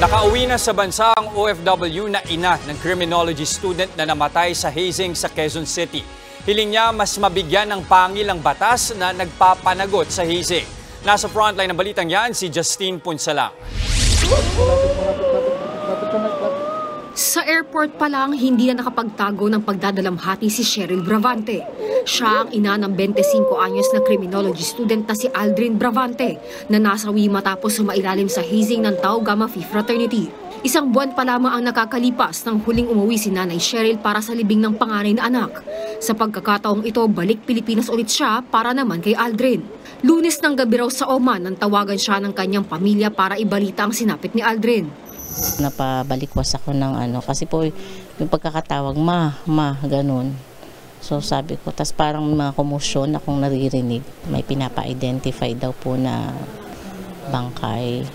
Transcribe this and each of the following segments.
Nakauwi na sa bansa ang OFW na ina ng criminology student na namatay sa hazing sa Quezon City. Hiling niya mas mabigyan ng pangil ang batas na nagpapanagot sa hazing. Nasa frontline ng balitang yan si Justine Punsalang. Sa airport pa lang, hindi na nakapagtago ng pagdadalamhati si Cheryl Bravante. Siya ang ina ng 25 anyos na criminology student na si Aldrin Bravante na nasawi matapos sumailalim sa hazing ng Tau Gamma Phi Fraternity. Isang buwan pa lamang ang nakakalipas nang huling umuwi si Nanay Cheryl para sa libing ng panganay na anak. Sa pagkakataong ito, balik Pilipinas ulit siya para naman kay Aldrin. Lunes ng gabi raw sa Oman nang tawagan siya ng kanyang pamilya para ibalita ang sinapit ni Aldrin. Napabalikwas ako ng kasi po yung pagkakatawag, ma, ganun. So sabi ko, tas parang mga komosyon akong naririnig, may pinapa-identify daw po na bangkay.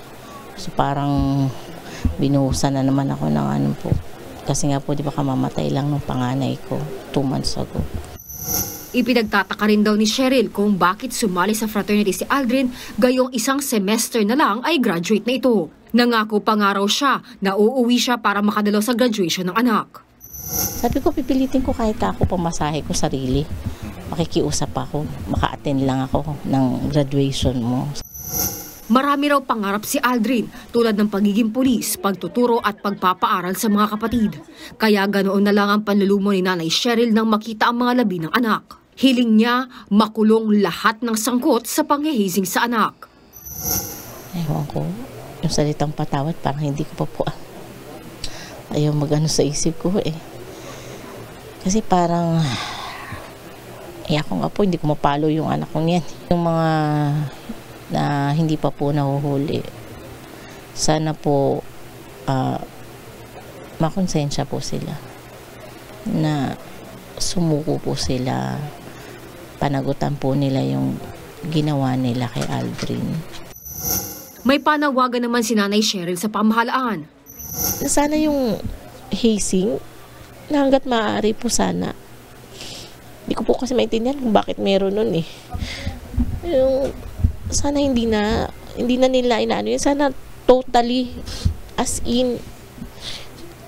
So parang binuhusan na naman ako ng po. Kasi nga po, di ba kamamatay lang ng panganay ko 2 months ago. Ipinagtataka rin daw ni Cheryl kung bakit sumali sa fraternity si Aldrin gayong isang semester na lang ay graduate na ito. Nangako pa nga raw siya na uuwi siya para makadalo sa graduation ng anak. Sabi ko, pipilitin ko kahit ako pamasahe ko sarili. Makikiusap ako, maka-attend lang ako ng graduation mo. Marami raw pangarap si Aldrin tulad ng pagiging pulis, pagtuturo at pagpapaaral sa mga kapatid. Kaya ganoon na lang ang panlulumo ni Nanay Cheryl nang makita ang mga labi ng anak. Hiling niya makulong lahat ng sangkot sa panghihizing sa anak. Ewan ko, yung salitang patawad parang hindi ko pa po ayaw mag-ano sa isip ko Kasi parang ako nga po hindi ko mapalo yung anak ko niyan. Yung mga na hindi pa po nahuhuli, sana po makonsensya po sila na sumuko po sila, panagutan po nila yung ginawa nila kay Aldrin. May panawagan naman si Nanay Cheryl sa pamahalaan. Sana yung hazing na hanggat maaari po sana. Hindi ko po kasi maintindihan kung bakit meron nun Yung sana hindi na nila inaano yun. Sana totally as in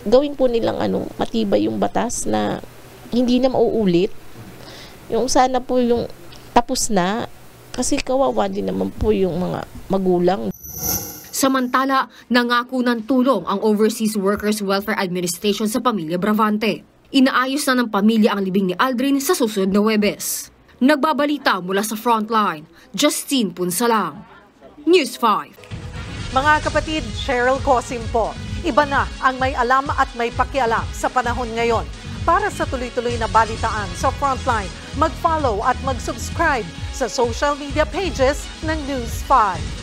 gawin po nilang matibay yung batas na hindi na mauulit. Yung sana po yung tapos na kasi kawawa din naman po yung mga magulang. Samantala, nangako ng tulong ang Overseas Workers Welfare Administration sa pamilya Bravante. Inaayos na ng pamilya ang libing ni Aldrin sa susunod na Huwebes. Nagbabalita mula sa Frontline, Justine Punsalang, News 5. Mga kapatid, Cheryl Cosim po. Iba na ang may alam at may pakialam sa panahon ngayon. Para sa tuloy-tuloy na balitaan sa Frontline, mag-follow at mag-subscribe sa social media pages ng News 5.